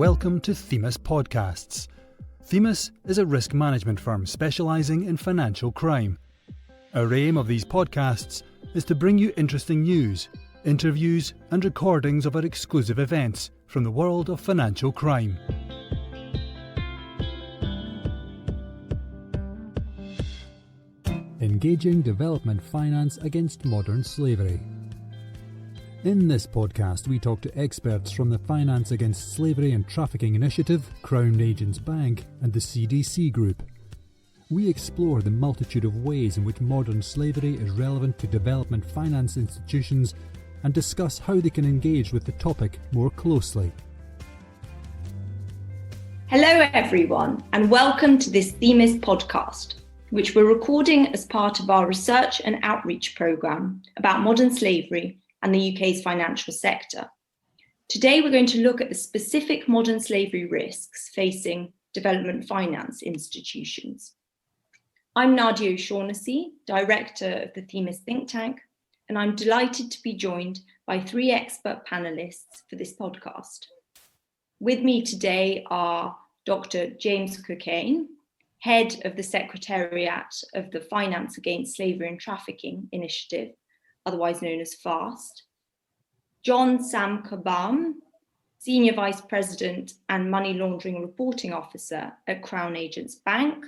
welcome to Themis Podcasts. Themis is a risk management firm specialising in financial crime. Our aim of these podcasts is to bring you interesting news, interviews and recordings of our exclusive events from the world of financial crime. Engaging development finance against modern slavery. In this podcast, we talk to experts from the Finance Against Slavery and Trafficking Initiative, Crown Agents Bank and the CDC Group. We explore the multitude of ways in which modern slavery is relevant to development finance institutions and discuss how they can engage with the topic more closely. Hello everyone, and welcome to this Themis podcast, which we're recording as part of our research and outreach programme about modern slavery and the UK's financial sector. Today we're going to look at the specific modern slavery risks facing development finance institutions. I'm Nadia O'Shaughnessy, Director of the Themis think tank, and I'm delighted to be joined by three expert panellists for this podcast. With me today are Dr. James Cockayne, Head of the Secretariat of the Finance Against Slavery and Trafficking Initiative, otherwise known as FAST, John Sam-Kubam, Senior Vice President and Money Laundering Reporting Officer at Crown Agents Bank,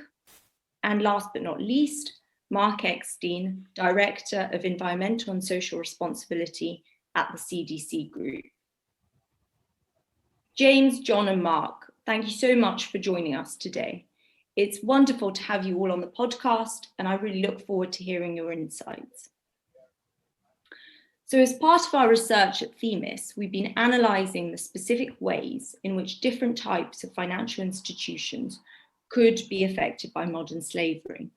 and last but not least, Mark Eckstein, Director of Environmental and Social Responsibility at the CDC Group. James, John and Mark, thank you so much for joining us today. It's wonderful to have you all on the podcast, and I really look forward to hearing your insights. So as part of our research at Themis, we've been analysing the specific ways in which different types of financial institutions could be affected by modern slavery.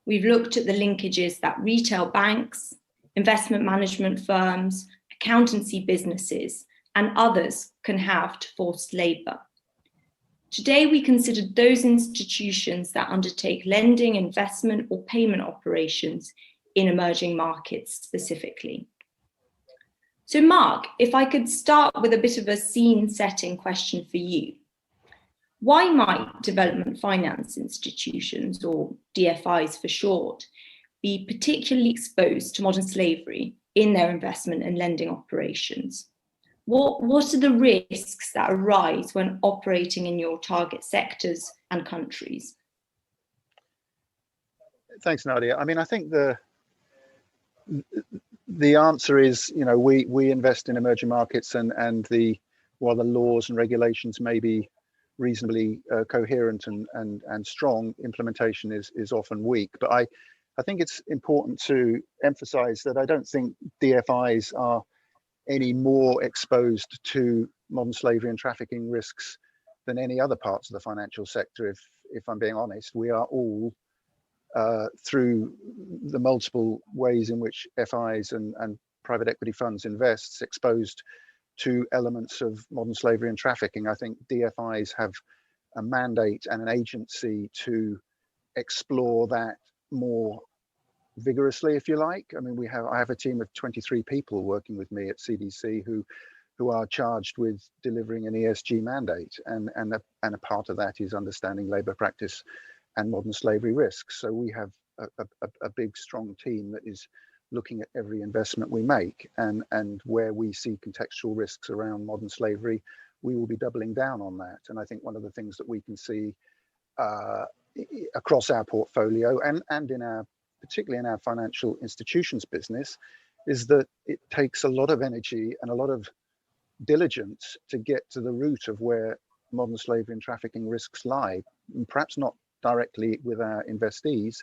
We've looked at the linkages that retail banks, investment management firms, accountancy businesses, and others can have to forced labour. Today, we considered those institutions that undertake lending, investment, or payment operations in emerging markets specifically. So Mark, if I could start with a bit of a scene-setting question for you. Why might development finance institutions, or DFIs for short, be particularly exposed to modern slavery in their investment and lending operations? What are the risks that arise when operating in your target sectors and countries? Thanks, Nadia. I mean, I think the answer is, we invest in emerging markets, and while the laws and regulations may be reasonably coherent and strong, implementation is often weak. But I think it's important to emphasize that I don't think DFIs are any more exposed to modern slavery and trafficking risks than any other parts of the financial sector. If I'm being honest, we are all through the multiple ways in which FIs and private equity funds invest, exposed to elements of modern slavery and trafficking. I think DFIs have a mandate and an agency to explore that more vigorously, if you like. I mean, I have a team of 23 people working with me at CDC who are charged with delivering an ESG mandate, and a part of that is understanding labour practice and modern slavery risks. So we have a big, strong team that is looking at every investment we make, and where we see contextual risks around modern slavery, we will be doubling down on that. And I think one of the things that we can see across our portfolio and particularly in our financial institutions business, is that it takes a lot of energy and a lot of diligence to get to the root of where modern slavery and trafficking risks lie, and perhaps not directly with our investees,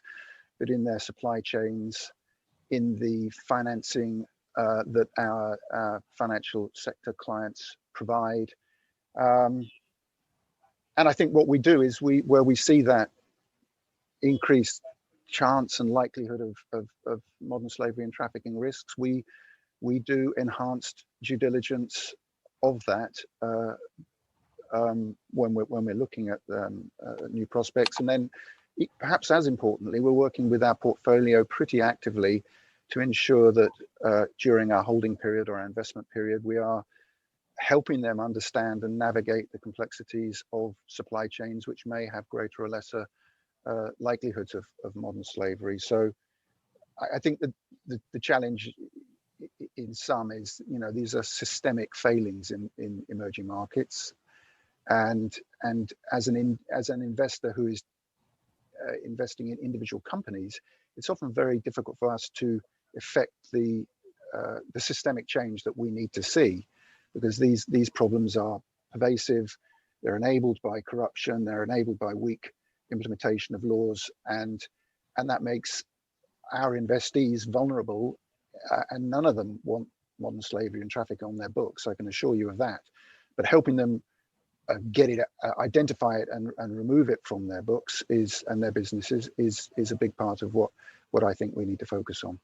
but in their supply chains, in the financing that our financial sector clients provide. And I think what we do is where we see that increased chance and likelihood of modern slavery and trafficking risks, we do enhanced due diligence of that when we're looking at new prospects. And then perhaps as importantly, we're working with our portfolio pretty actively to ensure that during our holding period or our investment period, we are helping them understand and navigate the complexities of supply chains, which may have greater or lesser likelihoods of modern slavery. So I think that the challenge in some is, these are systemic failings in emerging markets, and as an investor who is investing in individual companies, it's often very difficult for us to effect the systemic change that we need to see, because these problems are pervasive. They're enabled by corruption. They're enabled by weak implementation of laws, and that makes our investees vulnerable. And none of them want modern slavery and traffic on their books, I can assure you of that. But helping them get it, identify it, and remove it from their books and their businesses is a big part of what I think we need to focus on.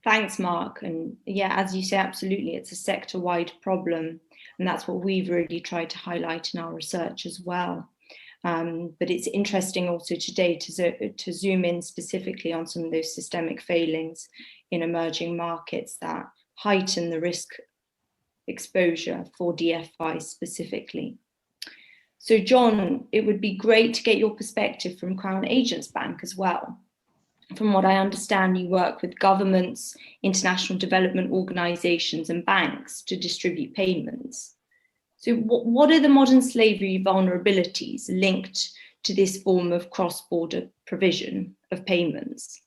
Thanks, Mark. And yeah, as you say, absolutely, it's a sector-wide problem, and that's what we've really tried to highlight in our research as well. But it's interesting also today to zoom in specifically on some of those systemic failings in emerging markets that heighten the risk exposure for DFIs specifically. So John, it would be great to get your perspective from Crown Agents Bank as well. From what I understand, you work with governments, international development organisations and banks to distribute payments. So what are the modern slavery vulnerabilities linked to this form of cross-border provision of payments?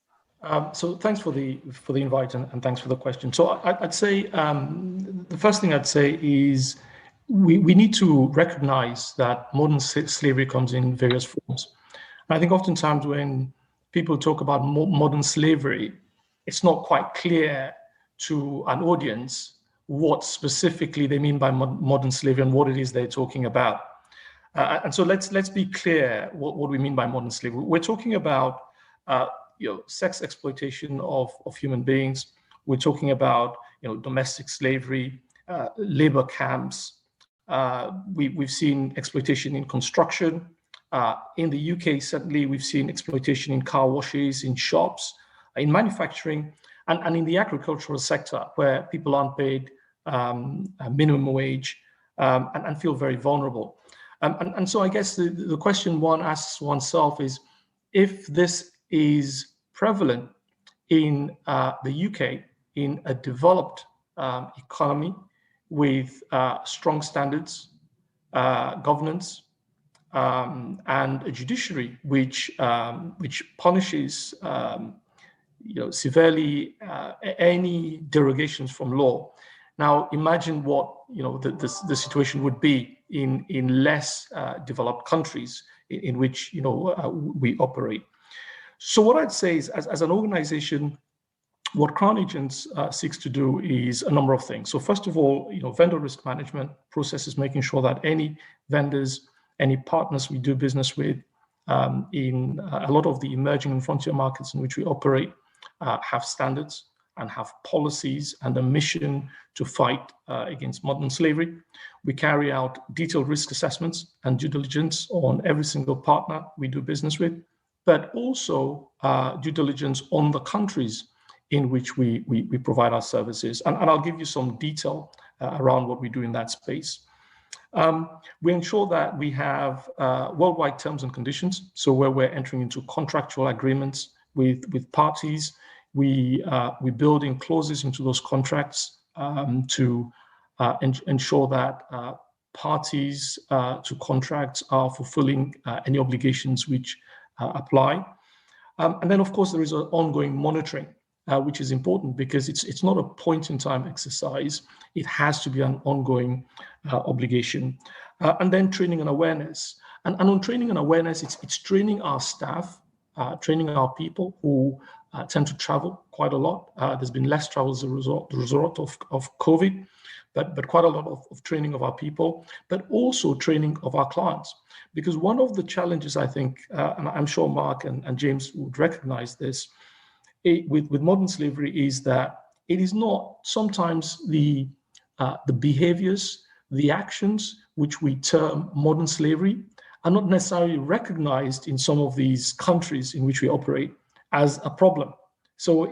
So thanks for the invite and thanks for the question. So I'd say the first thing I'd say is we need to recognize that modern slavery comes in various forms. And I think oftentimes when people talk about modern slavery, it's not quite clear to an audience what specifically they mean by modern slavery and what it is they're talking about. And so let's be clear what we mean by modern slavery. We're talking about sex exploitation of human beings. We're talking about domestic slavery, labor camps. We've seen exploitation in construction. In the UK, certainly we've seen exploitation in car washes, in shops, in manufacturing, and in the agricultural sector, where people aren't paid a minimum wage and feel very vulnerable. And so I guess the question one asks oneself is, if this is prevalent in the UK, in a developed economy with strong standards, governance, and a judiciary which punishes severely any derogations from law. Now imagine what the situation would be in less developed countries in which we operate. So what I'd say is, as an organization, what Crown Agents seeks to do is a number of things. So first of all, vendor risk management processes, making sure that any vendors, any partners we do business with in a lot of the emerging and frontier markets in which we operate have standards and have policies and a mission to fight against modern slavery. We carry out detailed risk assessments and due diligence on every single partner we do business with, but also due diligence on the countries in which we provide our services. And I'll give you some detail around what we do in that space. We ensure that we have worldwide terms and conditions. So where we're entering into contractual agreements with parties, we build in clauses into those contracts to ensure that parties to contracts are fulfilling any obligations which apply. And then, of course, there is an ongoing monitoring, which is important because it's not a point-in-time exercise. It has to be an ongoing obligation. And then training and awareness. And on training and awareness, it's training our staff, training our people who tend to travel quite a lot. There's been less travel as a result of COVID, but quite a lot of training of our people, but also training of our clients. Because one of the challenges, I think, and I'm sure Mark and James would recognize this, with modern slavery is that it is not sometimes the behaviors, the actions which we term modern slavery are not necessarily recognized in some of these countries in which we operate as a problem. So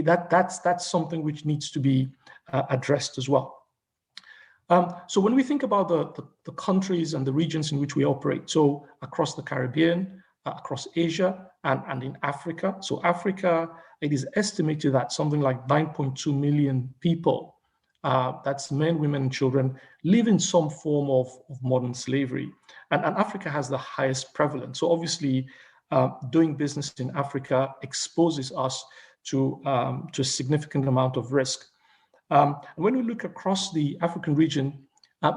that's something which needs to be addressed as well. So when we think about the countries and the regions in which we operate, so across the Caribbean, across Asia, and in Africa. So Africa, it is estimated that something like 9.2 million people, that's men, women, and children, live in some form of modern slavery. And Africa has the highest prevalence. So obviously, doing business in Africa exposes us to a significant amount of risk. When we look across the African region,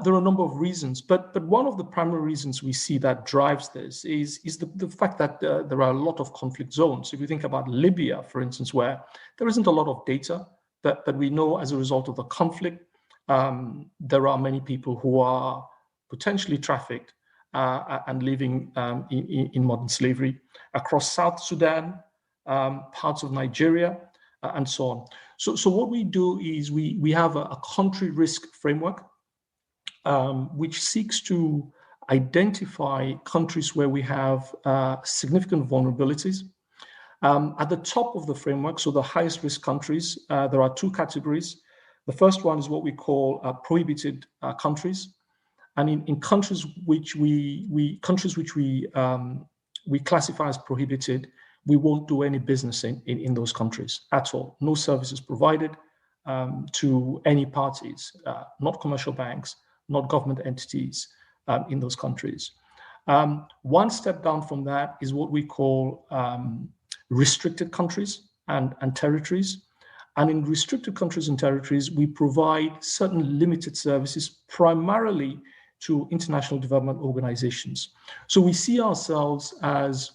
there are a number of reasons, but one of the primary reasons we see that drives this is the fact that there are a lot of conflict zones. If you think about Libya, for instance, where there isn't a lot of data, but we know as a result of the conflict, there are many people who are potentially trafficked and living in modern slavery. Across South Sudan, parts of Nigeria, and so on. So what we do is we have a country risk framework, which seeks to identify countries where we have significant vulnerabilities. At the top of the framework, so the highest risk countries, there are two categories. The first one is what we call prohibited countries, and in countries which we classify as prohibited, we won't do any business in those countries at all. No services provided to any parties, not commercial banks, not government entities in those countries. One step down from that is what we call restricted countries and territories. And in restricted countries and territories, we provide certain limited services primarily to international development organizations. So we see ourselves as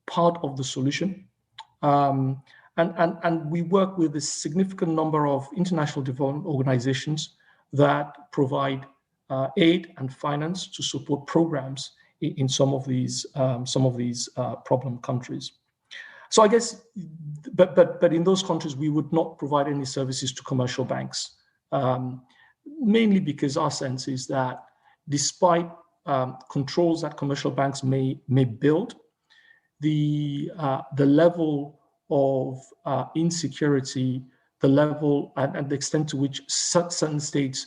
part of the solution. And we work with a significant number of international development organizations that provide aid and finance to support programs in some of these problem countries. So I guess, but in those countries, we would not provide any services to commercial banks, mainly because our sense is that despite controls that commercial banks may build, the level of insecurity, the level and the extent to which certain states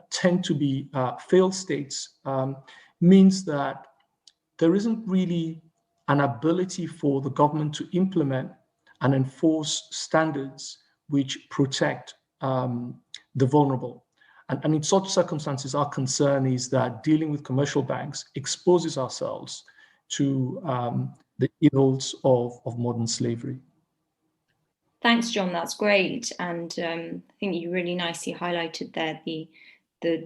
tend to be failed states means that there isn't really an ability for the government to implement and enforce standards which protect the vulnerable. And in such circumstances, our concern is that dealing with commercial banks exposes ourselves to the ills of modern slavery. Thanks, John. That's great. And I think you really nicely highlighted there the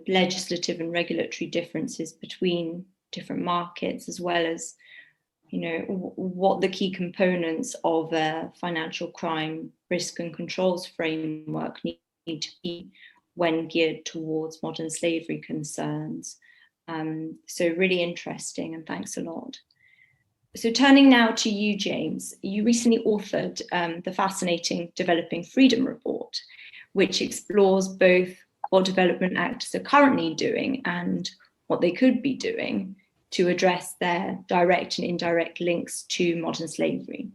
legislative and regulatory differences between different markets, as well as, what the key components of a financial crime risk and controls framework need to be when geared towards modern slavery concerns. So really interesting, and thanks a lot. So turning now to you, James, you recently authored the fascinating Developing Freedom report, which explores both what development actors are currently doing and what they could be doing to address their direct and indirect links to modern slavery.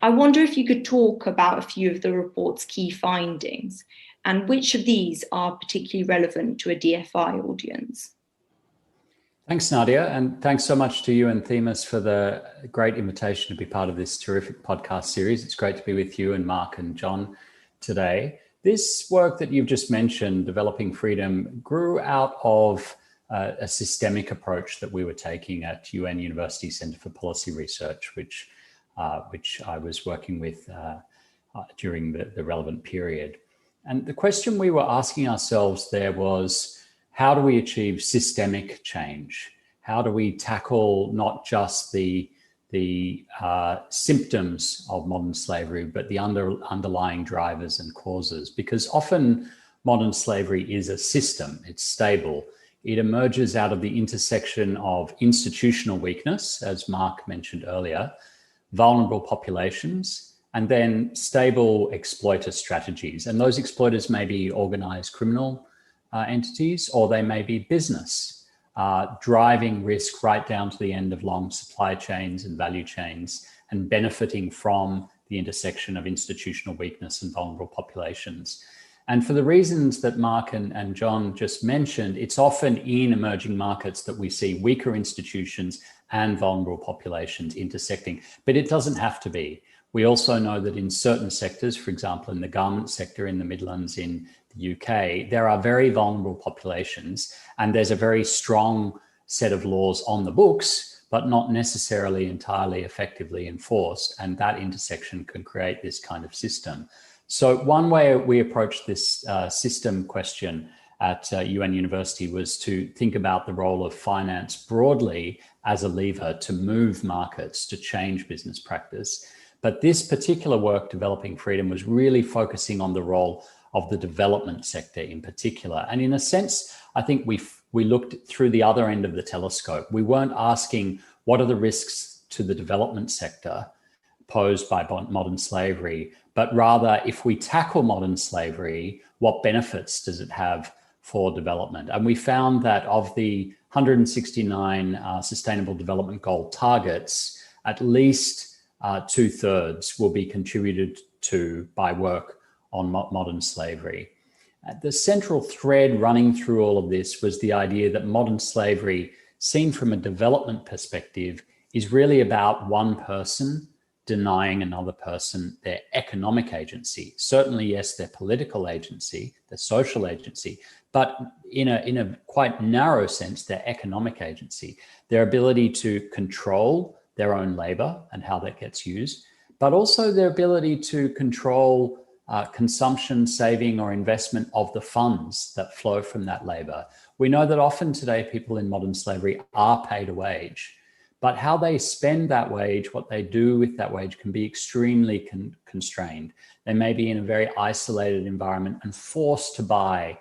I wonder if you could talk about a few of the report's key findings and which of these are particularly relevant to a DFI audience. Thanks, Nadia, and thanks so much to you and Themis for the great invitation to be part of this terrific podcast series. It's great to be with you and Mark and John today. This work that you've just mentioned, Developing Freedom, grew out of a systemic approach that we were taking at UN University Centre for Policy Research, which I was working with during the relevant period. And the question we were asking ourselves there was, how do we achieve systemic change? How do we tackle not just the symptoms of modern slavery, but the underlying drivers and causes? Because often modern slavery is a system, it's stable. It emerges out of the intersection of institutional weakness, as Mark mentioned earlier, vulnerable populations, and then stable exploiter strategies. And those exploiters may be organized criminal entities, or they may be business, driving risk right down to the end of long supply chains and value chains and benefiting from the intersection of institutional weakness and vulnerable populations. And for the reasons that Mark and John just mentioned, it's often in emerging markets that we see weaker institutions and vulnerable populations intersecting, but it doesn't have to be. We also know that in certain sectors, for example, in the garment sector in the Midlands in the UK, there are very vulnerable populations, and there's a very strong set of laws on the books, but not necessarily entirely effectively enforced. And that intersection can create this kind of system. So one way we approached this system question at UN University was to think about the role of finance broadly as a lever to move markets, to change business practice. But this particular work, Developing Freedom, was really focusing on the role of the development sector in particular. And in a sense, I think we looked through the other end of the telescope. We weren't asking what are the risks to the development sector posed by modern slavery, but rather, if we tackle modern slavery, what benefits does it have for development? And we found that of the 169 Sustainable Development Goal targets, at least 2/3 will be contributed to by work on modern slavery. The central thread running through all of this was the idea that modern slavery, seen from a development perspective, is really about one person denying another person their economic agency. Certainly, yes, their political agency, their social agency, but in a quite narrow sense, their economic agency, their ability to control their own labor and how that gets used, but also their ability to control consumption, saving, or investment of the funds that flow from that labor. We know that often today people in modern slavery are paid a wage, but how they spend that wage, what they do with that wage, can be extremely constrained. They may be in a very isolated environment and forced to buy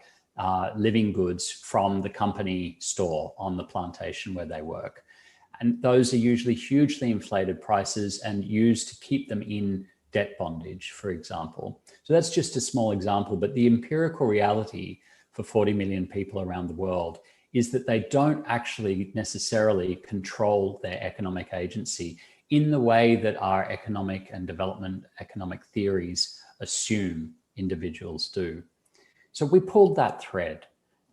living goods from the company store on the plantation where they work. And those are usually hugely inflated prices and used to keep them in debt bondage, for example. So that's just a small example, but the empirical reality for 40 million people around the world is that they don't actually necessarily control their economic agency in the way that our economic and development economic theories assume individuals do. So we pulled that thread.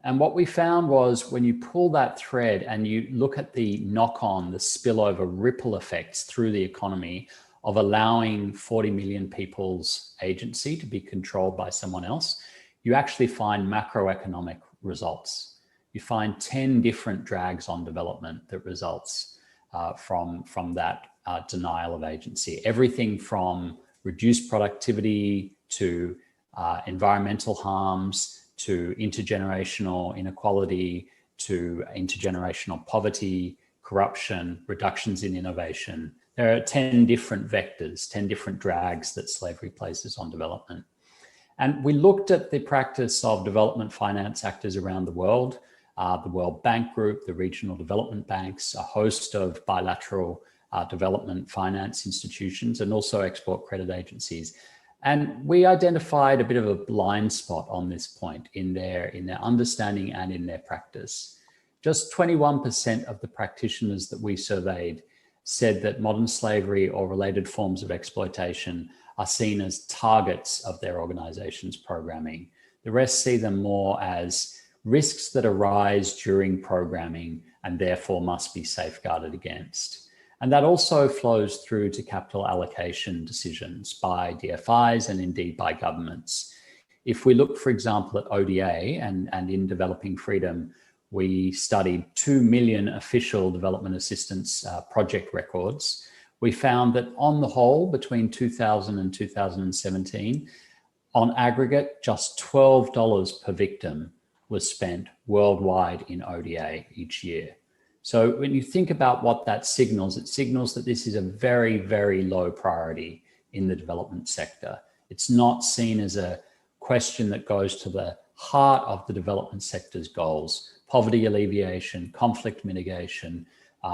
And what we found was when you pull that thread and you look at the knock-on, the spillover ripple effects through the economy of allowing 40 million people's agency to be controlled by someone else, you actually find macroeconomic results. You find 10 different drags on development that results from that denial of agency. Everything from reduced productivity to environmental harms, to intergenerational inequality, to intergenerational poverty, corruption, reductions in innovation. There are 10 different vectors, 10 different drags that slavery places on development. And we looked at the practice of development finance actors around the World Bank Group, the regional development banks, a host of bilateral development finance institutions, and also export credit agencies. And we identified a bit of a blind spot on this point in their understanding and in their practice. Just 21% of the practitioners that we surveyed said that modern slavery or related forms of exploitation are seen as targets of their organization's programming. The rest see them more as risks that arise during programming and therefore must be safeguarded against. And that also flows through to capital allocation decisions by DFIs and indeed by governments. If we look, for example, at ODA and in Developing Freedom, we studied 2 million official development assistance project records. We found that on the whole, between 2000 and 2017, on aggregate, just $12 per victim was spent worldwide in ODA each year. So when you think about what that signals, it signals that this is a very, very low priority in the development sector. It's not seen as a question that goes to the heart of the development sector's goals: poverty alleviation, conflict mitigation,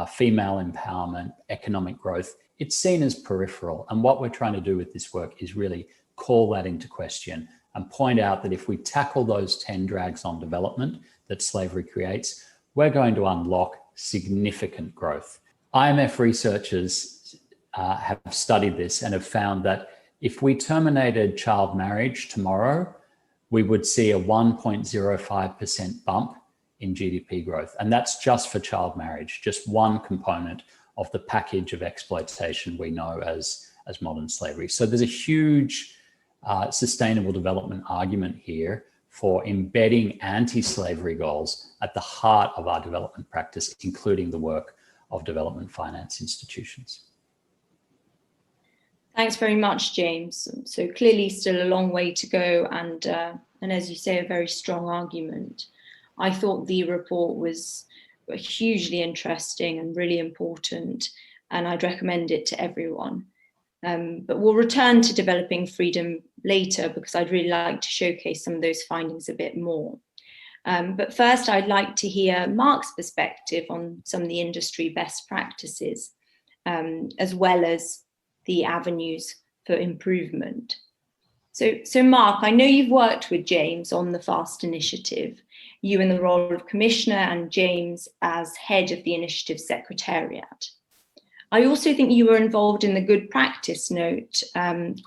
female empowerment, economic growth. It's seen as peripheral. And what we're trying to do with this work is really call that into question and point out that if we tackle those 10 drags on development that slavery creates, we're going to unlock significant growth. IMF researchers have studied this and have found that if we terminated child marriage tomorrow, we would see a 1.05% bump in GDP growth. And that's just for child marriage, just one component of the package of exploitation we know as modern slavery. So there's a huge sustainable development argument here for embedding anti-slavery goals at the heart of our development practice, including the work of development finance institutions. Thanks very much, James. So clearly still a long way to go, and as you say, a very strong argument. I thought the report was hugely interesting and really important, and I'd recommend it to everyone. But we'll return to developing freedom later, because I'd really like to showcase some of those findings a bit more. But first, I'd like to hear Mark's perspective on some of the industry best practices, as well as the avenues for improvement. So Mark, I know you've worked with James on the FAST initiative, you in the role of commissioner and James as head of the initiative secretariat. I also think you were involved in the good practice note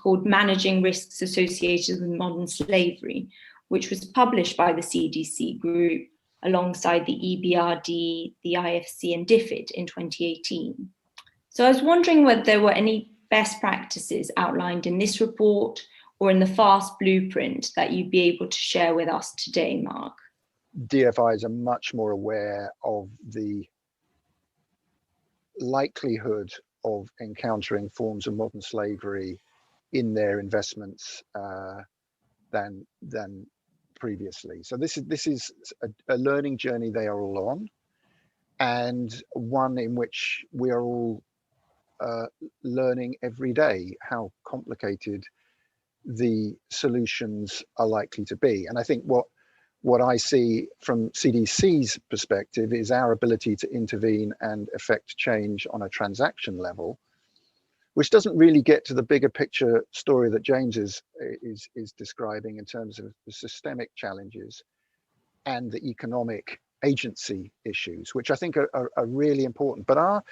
called Managing Risks Associated with Modern Slavery, which was published by the CDC group alongside the EBRD, the IFC and DFID in 2018. So I was wondering whether there were any best practices outlined in this report or in the FAST blueprint that you'd be able to share with us today, Mark. DFIs are much more aware of the likelihood of encountering forms of modern slavery in their investments than previously. So this is a learning journey they are all on, and one in which we are all learning every day how complicated the solutions are likely to be. And I think what I see from CDC's perspective is our ability to intervene and effect change on a transaction level, which doesn't really get to the bigger picture story that James is describing in terms of the systemic challenges and the economic agency issues, which I think are really important, but are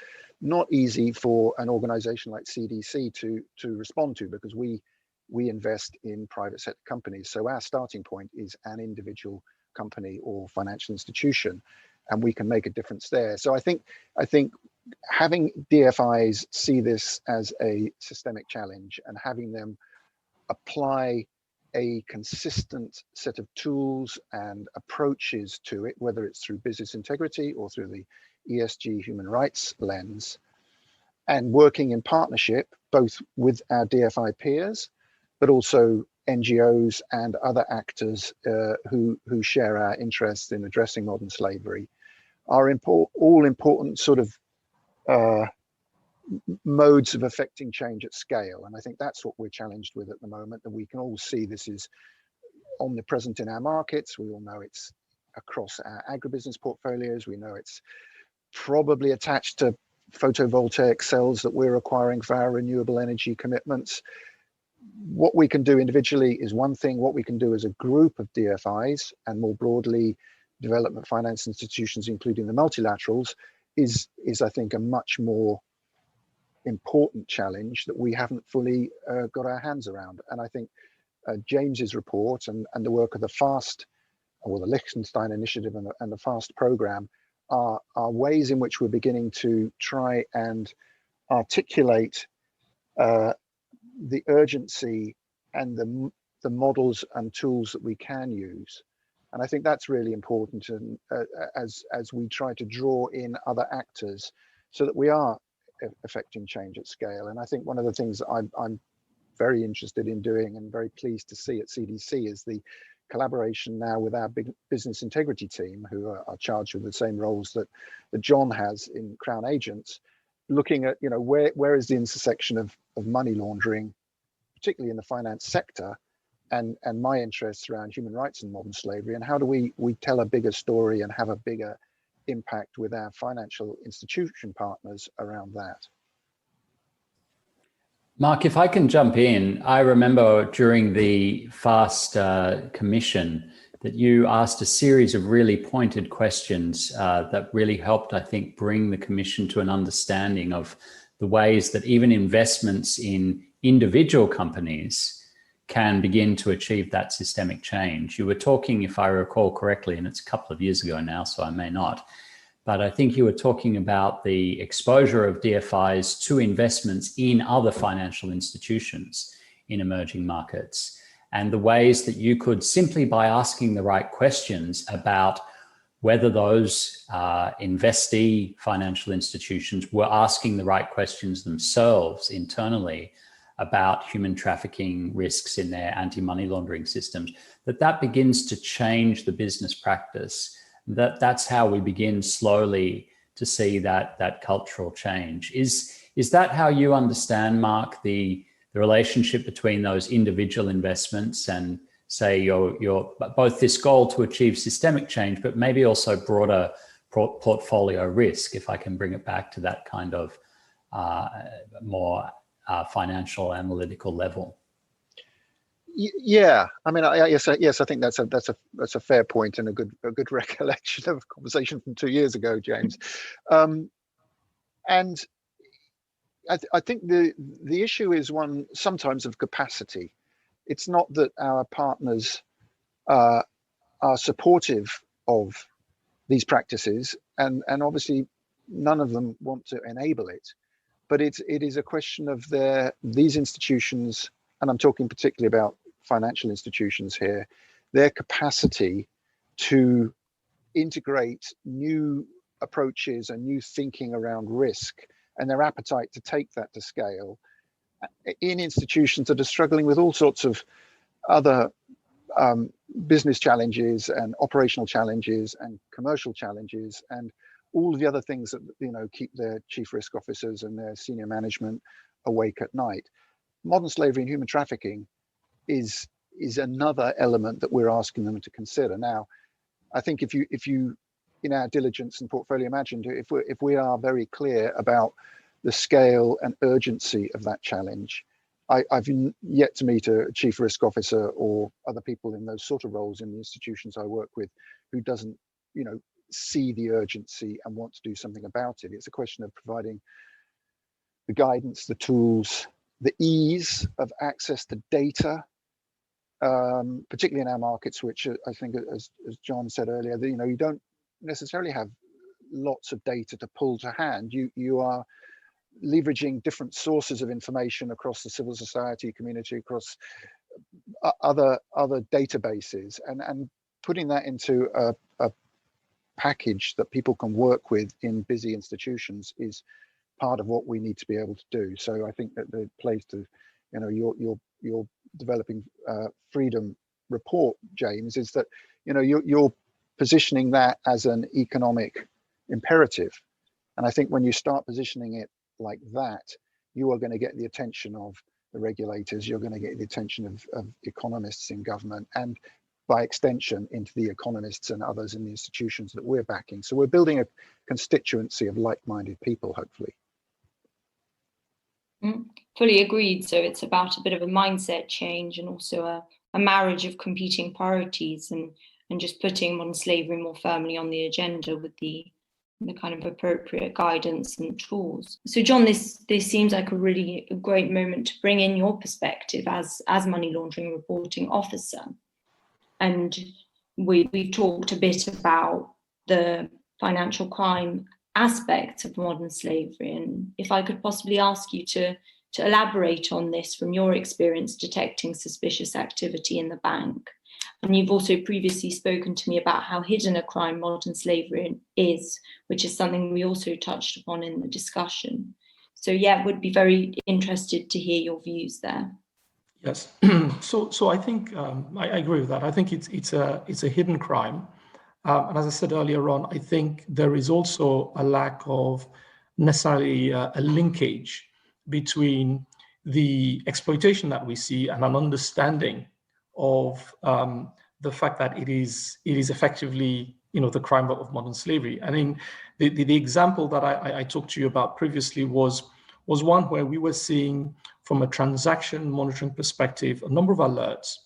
not easy for an organization like CDC to respond to, because we invest in private sector companies. So our starting point is an individual company or financial institution, and we can make a difference there. So I think having DFIs see this as a systemic challenge and having them apply a consistent set of tools and approaches to it, whether it's through business integrity or through the ESG human rights lens, and working in partnership both with our DFI peers, but also NGOs and other actors who share our interest in addressing modern slavery, are all important sort of modes of affecting change at scale. And I think that's what we're challenged with at the moment, that we can all see this is omnipresent in our markets. We all know it's across our agribusiness portfolios. We know it's probably attached to photovoltaic cells that we're acquiring for our renewable energy commitments. What we can do individually is one thing. What we can do as a group of DFIs and more broadly development finance institutions, including the multilaterals, is I think a much more important challenge that we haven't fully got our hands around. And I think James's report and the work of the FAST, or the Liechtenstein Initiative and the FAST program are ways in which we're beginning to try and articulate the urgency and the models and tools that we can use. And I think that's really important, and as we try to draw in other actors so that we are affecting change at scale. And I think one of the things that I'm very interested in doing and very pleased to see at CDC is the collaboration now with our big business integrity team, who are charged with the same roles that John has in Crown Agents, looking at, where is the intersection of money laundering, particularly in the finance sector, and my interests around human rights and modern slavery, and how do we tell a bigger story and have a bigger impact with our financial institution partners around that. Mark, if I can jump in, I remember during the FAST commission that you asked a series of really pointed questions that really helped, I think, bring the commission to an understanding of the ways that even investments in individual companies can begin to achieve that systemic change. You were talking, if I recall correctly, and it's a couple of years ago now, so I may not, but I think you were talking about the exposure of DFIs to investments in other financial institutions in emerging markets, and the ways that you could, simply by asking the right questions about whether those investee financial institutions were asking the right questions themselves internally about human trafficking risks in their anti-money laundering systems, that begins to change the business practice. That's how we begin slowly to see that cultural change. Is that how you understand, Mark, the relationship between those individual investments and, say, your both this goal to achieve systemic change, but maybe also broader portfolio risk, if I can bring it back to that kind of more financial analytical level? Yeah, I mean, yes, I think that's a fair point and a good recollection of a conversation from 2 years ago, James. And I think the issue is one sometimes of capacity. It's not that our partners are supportive of these practices, and obviously none of them want to enable it. But it is a question of these institutions, and I'm talking particularly about financial institutions here, their capacity to integrate new approaches and new thinking around risk, and their appetite to take that to scale in institutions that are struggling with all sorts of other business challenges and operational challenges and commercial challenges and all of the other things that, you know, keep their chief risk officers and their senior management awake at night. Modern slavery and human trafficking is another element that we're asking them to consider. Now, I think if you in our diligence and portfolio imagined, if we are very clear about the scale and urgency of that challenge, I've yet to meet a chief risk officer or other people in those sort of roles in the institutions I work with who doesn't, you know, see the urgency and want to do something about it. It's a question of providing the guidance, the tools, the ease of access to data, particularly in our markets, which I think, as John said earlier, that, you know, you don't necessarily have lots of data to pull to hand. You are leveraging different sources of information across the civil society community, across other databases, and putting that into a package that people can work with in busy institutions is part of what we need to be able to do. So I think that the place to, you know, your developing freedom report, James, is that, you know, you're positioning that as an economic imperative. And I think when you start positioning it like that, you are going to get the attention of the regulators, you're going to get the attention of economists in government, and by extension into the economists and others in the institutions that we're backing. So we're building a constituency of like-minded people, hopefully. Fully agreed. So it's about a bit of a mindset change and also a marriage of competing priorities and just putting modern slavery more firmly on the agenda with the kind of appropriate guidance and tools. So John, this seems like a really great moment to bring in your perspective as money laundering reporting officer. And we've talked a bit about the financial crime aspects of modern slavery. And if I could possibly ask you to elaborate on this from your experience detecting suspicious activity in the bank. And you've also previously spoken to me about how hidden a crime modern slavery is, which is something we also touched upon in the discussion. So yeah, would be very interested to hear your views there. Yes. So I think I agree with that. I think it's a hidden crime. And as I said earlier on, I think there is also a lack of necessarily a linkage between the exploitation that we see and an understanding of the fact that it is effectively, you know, the crime of modern slavery. I mean, the example that I talked to you about previously was one where we were seeing, from a transaction monitoring perspective, a number of alerts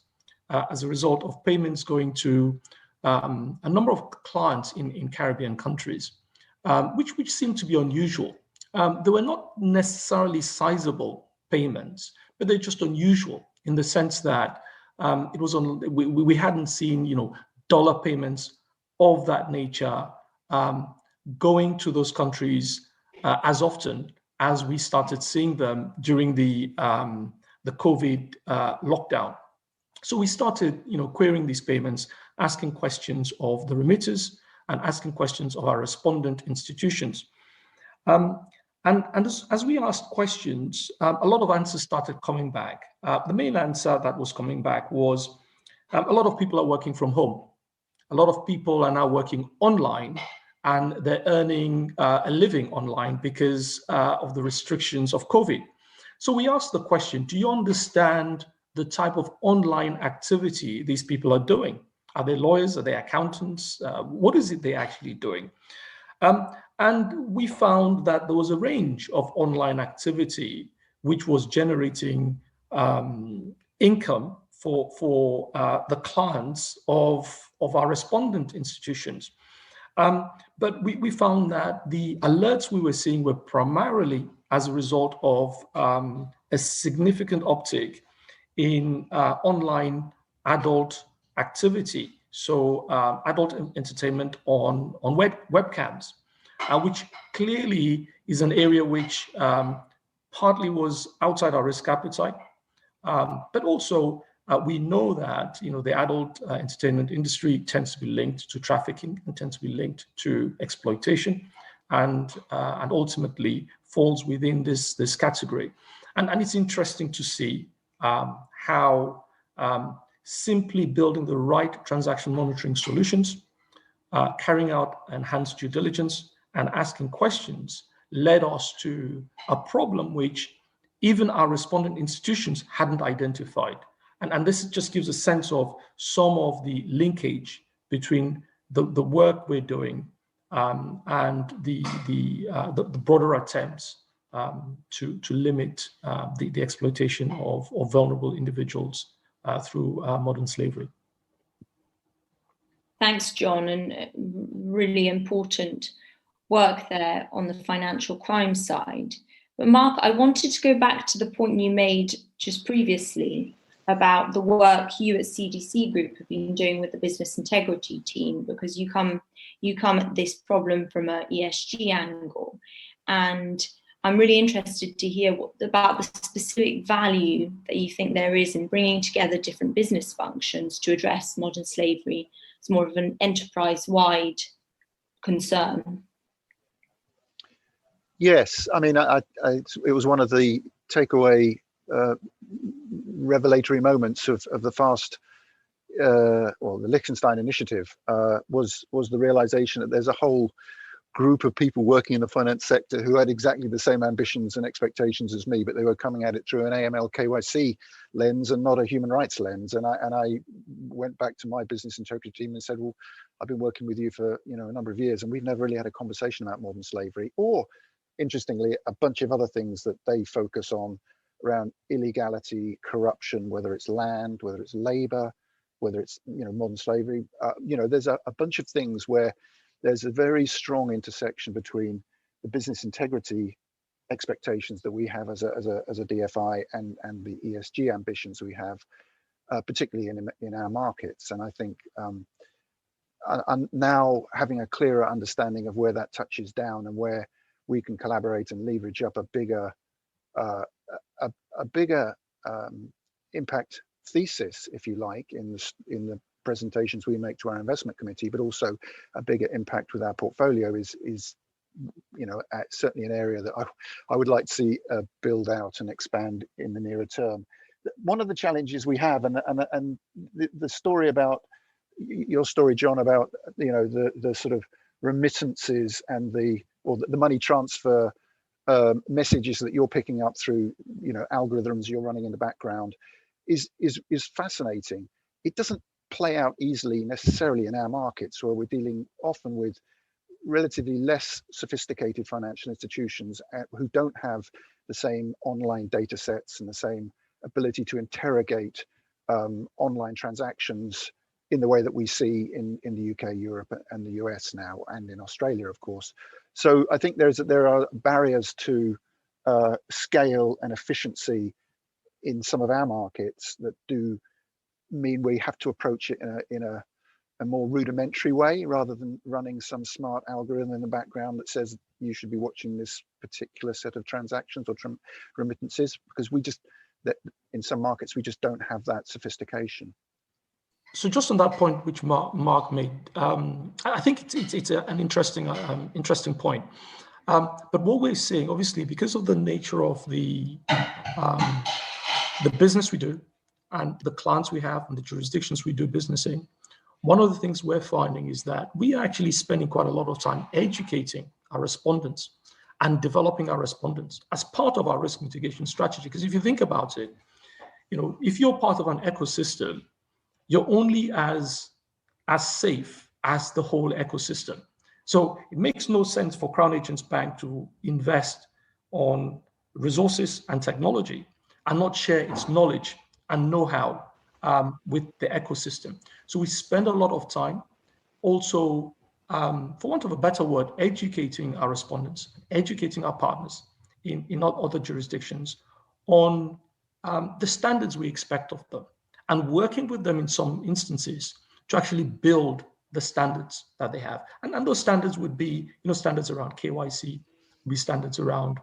as a result of payments going to a number of clients in Caribbean countries, which seemed to be unusual. they were not necessarily sizable payments, but they're just unusual in the sense that it was we hadn't seen dollar payments of that nature going to those countries as often as we started seeing them during the COVID lockdown. So we started, querying these payments, asking questions of the remitters and asking questions of our respondent institutions. And as we asked questions, a lot of answers started coming back. The main answer that was coming back was a lot of people are working from home. A lot of people are now working online, and they're earning a living online because of the restrictions of COVID. So we asked the question, do you understand the type of online activity these people are doing? Are they lawyers? Are they accountants? What is it they're actually doing? And we found that there was a range of online activity which was generating income for the clients of our respondent institutions. But we found that the alerts we were seeing were primarily as a result of a significant uptick in online adult activity. So adult entertainment on webcams, which clearly is an area which partly was outside our risk appetite, but also we know that the adult entertainment industry tends to be linked to trafficking and tends to be linked to exploitation, and ultimately falls within this category. And it's interesting to see how simply building the right transaction monitoring solutions, carrying out enhanced due diligence, and asking questions led us to a problem which even our respondent institutions hadn't identified. And this just gives a sense of some of the linkage between the work we're doing and the broader attempts to limit the exploitation of vulnerable individuals through modern slavery. Thanks, John, and really important work there on the financial crime side. But Mark, I wanted to go back to the point you made just previously about the work you at CDC Group have been doing with the business integrity team, because you come at this problem from an ESG angle. And I'm really interested to hear about the specific value that you think there is in bringing together different business functions to address modern slavery as more of an enterprise-wide concern. Yes, I mean, it was one of the takeaway revelatory moments of the FAST, the Liechtenstein initiative, was the realization that there's a whole group of people working in the finance sector who had exactly the same ambitions and expectations as me, but they were coming at it through an AML KYC lens and not a human rights lens. And I went back to my business integrity team and said, well, I've been working with you for a number of years, and we've never really had a conversation about modern slavery, or interestingly, a bunch of other things that they focus on around illegality, corruption, whether it's land, whether it's labor, whether it's modern slavery. There's a bunch of things where there's a very strong intersection between the business integrity expectations that we have as a DFI and the ESG ambitions we have, particularly in our markets. And I think I'm now having a clearer understanding of where that touches down and where we can collaborate and leverage up a bigger impact thesis, if you like, in the presentations we make to our investment committee, but also a bigger impact with our portfolio is certainly an area that I would like to see build out and expand in the nearer term. One of the challenges we have, and the story about your story, John, about the sort of remittances and the money transfer messages that you're picking up through algorithms you're running in the background is fascinating. It doesn't play out easily necessarily in our markets, where we're dealing often with relatively less sophisticated financial institutions who don't have the same online data sets and the same ability to interrogate online transactions in the way that we see in the UK, Europe, and the US now, and in Australia, of course. So I think there are barriers to scale and efficiency in some of our markets that do mean we have to approach it in a more rudimentary way, rather than running some smart algorithm in the background that says you should be watching this particular set of transactions or remittances, because that in some markets we just don't have that sophistication. So just on that point which Mark made, I think it's an interesting point. But what we're seeing, obviously, because of the nature of the business we do and the clients we have and the jurisdictions we do business in, one of the things we're finding is that we are actually spending quite a lot of time educating our respondents and developing our respondents as part of our risk mitigation strategy. Because if you think about it, if you're part of an ecosystem, you're only as safe as the whole ecosystem. So it makes no sense for Crown Agents Bank to invest on resources and technology and not share its knowledge and know-how with the ecosystem. So we spend a lot of time also, for want of a better word, educating our respondents, educating our partners in other jurisdictions on the standards we expect of them, and working with them in some instances to actually build the standards that they have. And those standards would be, standards around KYC, be standards around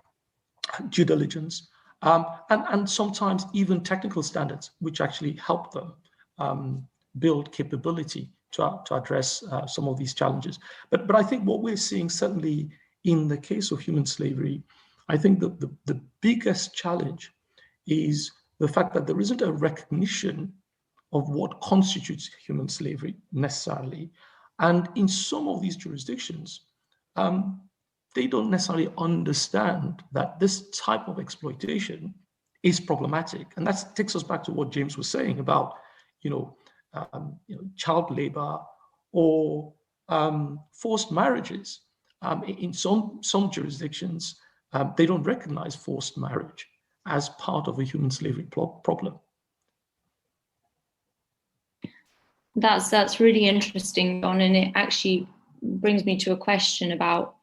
due diligence, and sometimes even technical standards, which actually help them build capability to address some of these challenges. But I think what we're seeing, certainly in the case of human slavery, I think the biggest challenge is the fact that there isn't a recognition of what constitutes human slavery necessarily. And in some of these jurisdictions, they don't necessarily understand that this type of exploitation is problematic. And that takes us back to what James was saying about, child labor or forced marriages. In some jurisdictions, they don't recognize forced marriage as part of a human slavery problem. That's really interesting, John, and it actually brings me to a question about,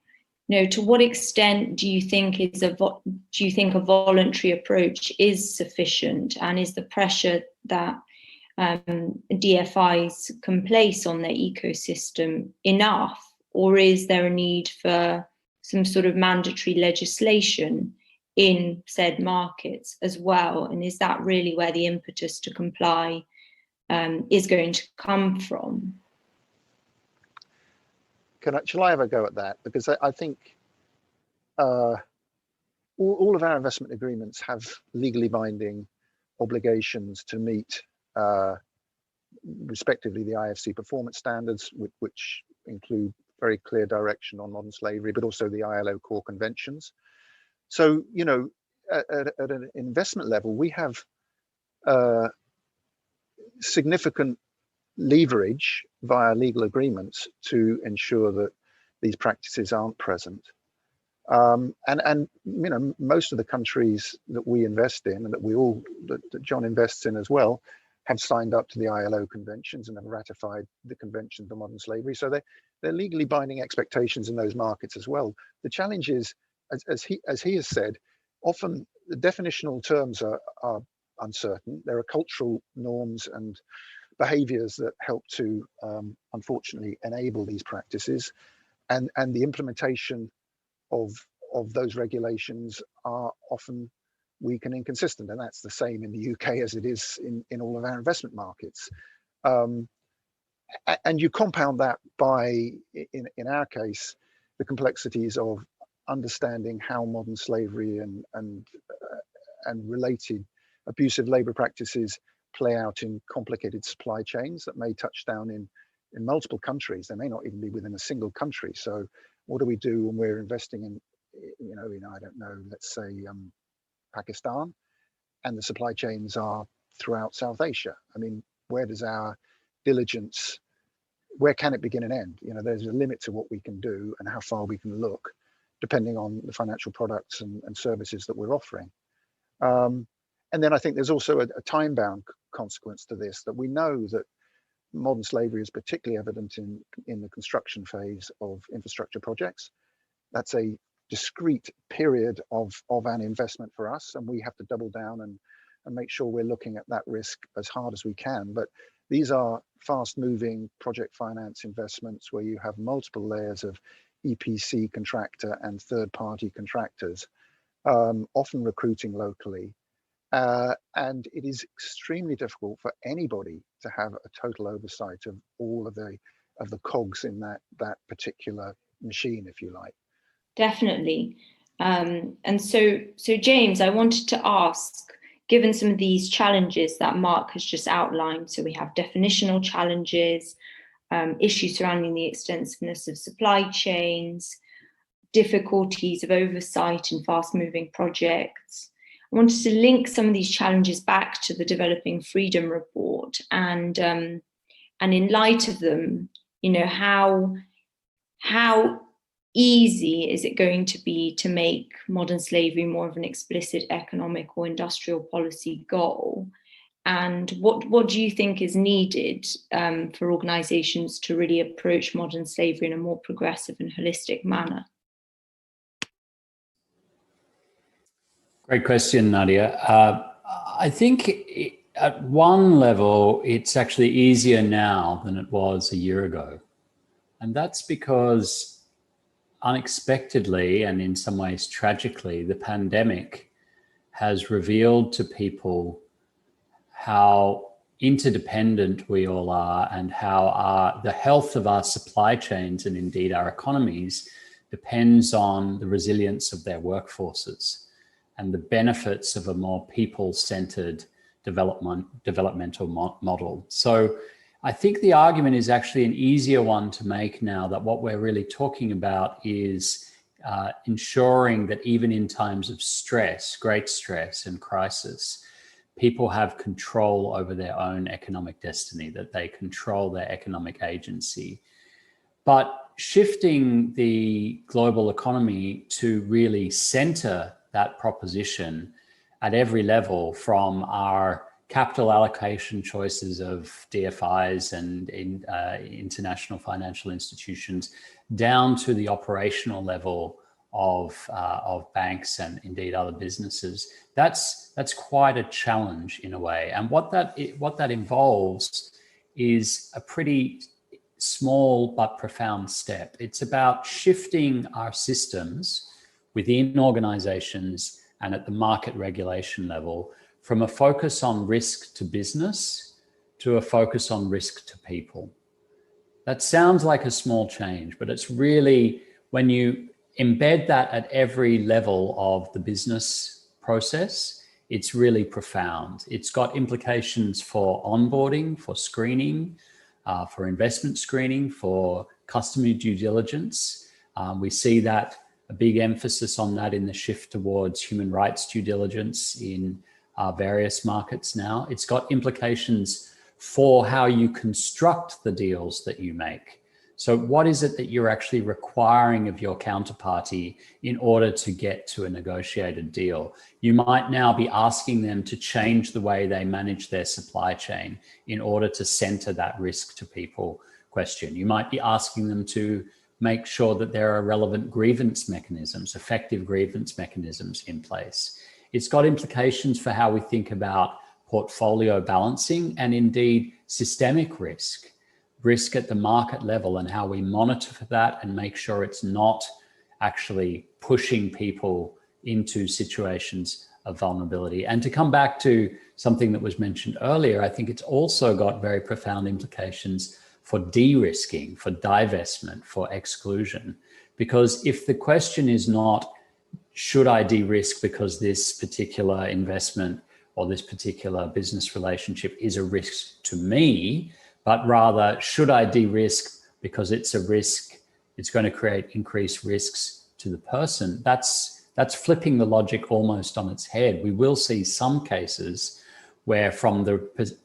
to what extent do you think a voluntary approach is sufficient, and is the pressure that DFIs can place on their ecosystem enough, or is there a need for some sort of mandatory legislation in said markets as well? And is that really where the impetus to comply is going to come from? Shall I have a go at that? Because I think all of our investment agreements have legally binding obligations to meet respectively the IFC performance standards, which include very clear direction on modern slavery, but also the ILO core conventions. So, at an investment level, we have significant leverage via legal agreements to ensure that these practices aren't present. And most of the countries that we invest in, and that John invests in as well, have signed up to the ILO conventions and have ratified the Convention on Modern Slavery. So they're legally binding expectations in those markets as well. The challenge is, as he has said, often the definitional terms are uncertain. There are cultural norms and behaviors that help to unfortunately enable these practices, and the implementation of those regulations are often weak and inconsistent, and that's the same in the UK as it is in all of our investment markets. And you compound that by, in our case, the complexities of understanding how modern slavery and related abusive labor practices play out in complicated supply chains that may touch down in multiple countries. They may not even be within a single country. So what do we do when we're investing in, I don't know, let's say Pakistan, and the supply chains are throughout South Asia? I mean, where does our diligence, where can it begin and end? There's a limit to what we can do and how far we can look, depending on the financial products and services that we're offering. And then I think there's also a time-bound consequence to this, that we know that modern slavery is particularly evident in the construction phase of infrastructure projects. that's a discrete period of an investment for us, and we have to double down and make sure we're looking at that risk as hard as we can. But these are fast-moving project finance investments where you have multiple layers of EPC contractor and third-party contractors, often recruiting locally. And it is extremely difficult for anybody to have a total oversight of all of the cogs in that particular machine, if you like. Definitely. And so James, I wanted to ask, given some of these challenges that Mark has just outlined, so we have definitional challenges, issues surrounding the extensiveness of supply chains, difficulties of oversight in fast-moving projects. I wanted to link some of these challenges back to the Developing Freedom Report, and in light of them, how easy is it going to be to make modern slavery more of an explicit economic or industrial policy goal? And what do you think is needed for organizations to really approach modern slavery in a more progressive and holistic manner? Great question, Nadia. I think at one level, it's actually easier now than it was a year ago. And that's because unexpectedly, and in some ways tragically, the pandemic has revealed to people how interdependent we all are, and how the health of our supply chains and indeed our economies depends on the resilience of their workforces and the benefits of a more people-centered developmental model. So I think the argument is actually an easier one to make now, that what we're really talking about is ensuring that even in times of stress, great stress and crisis, people have control over their own economic destiny, that they control their economic agency. But shifting the global economy to really center that proposition at every level, from our capital allocation choices of DFIs and international financial institutions, down to the operational level of banks and indeed other businesses, that's quite a challenge in a way. And what that involves is a pretty small but profound step. It's about shifting our systems within organizations and at the market regulation level from a focus on risk to business to a focus on risk to people. That sounds like a small change, but it's really, when you embed that at every level of the business process, it's really profound. It's got implications for onboarding, for screening, for investment screening, for customer due diligence. We see that a big emphasis on that in the shift towards human rights due diligence in various markets now. It's got implications for how you construct the deals that you make. So what is it that you're actually requiring of your counterparty in order to get to a negotiated deal? You might now be asking them to change the way they manage their supply chain in order to center that risk to people question. You might be asking them to make sure that there are relevant grievance mechanisms, effective grievance mechanisms in place. It's got implications for how we think about portfolio balancing and indeed systemic risk at the market level, and how we monitor for that and make sure it's not actually pushing people into situations of vulnerability. And to come back to something that was mentioned earlier, I think it's also got very profound implications for de-risking, for divestment, for exclusion. Because if the question is not, should I de-risk because this particular investment or this particular business relationship is a risk to me, but rather, should I de-risk because it's a risk, it's going to create increased risks to the person, that's flipping the logic almost on its head. We will see some cases where, from the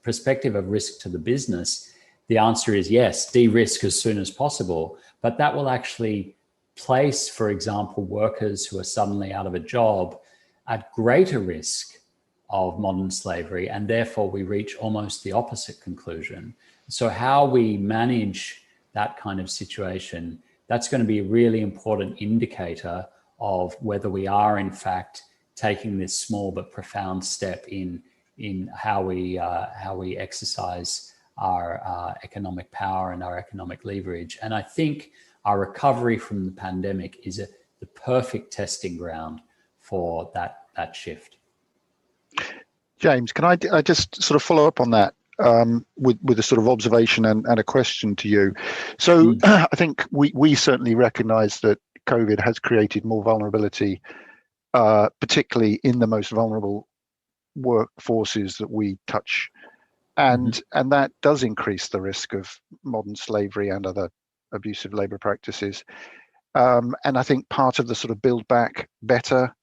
perspective of risk to the business, the answer is yes, de-risk as soon as possible, but that will actually place, for example, workers who are suddenly out of a job at greater risk of modern slavery, and therefore we reach almost the opposite conclusion. So how we manage that kind of situation, that's going to be a really important indicator of whether we are in fact taking this small but profound step in how we exercise our economic power and our economic leverage. And I think our recovery from the pandemic is the perfect testing ground for that shift. James, can I just sort of follow up on that with a sort of observation and a question to you? So I think we certainly recognise that COVID has created more vulnerability, particularly in the most vulnerable workforces that we touch, and that does increase the risk of modern slavery and other abusive labour practices. And I think part of the sort of build back better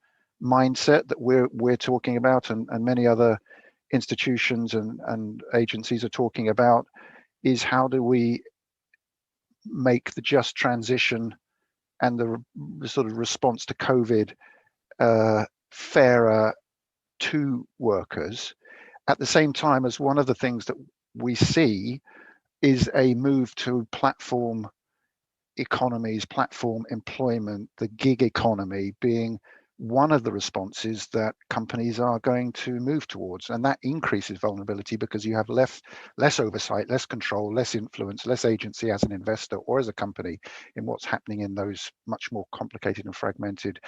mindset that we're talking about, and many other institutions and agencies are talking about, is how do we make the just transition and the sort of response to COVID fairer to workers, at the same time as one of the things that we see is a move to platform economies, platform employment, the gig economy being one of the responses that companies are going to move towards. And that increases vulnerability because you have less oversight, less control, less influence, less agency as an investor or as a company in what's happening in those much more complicated and fragmented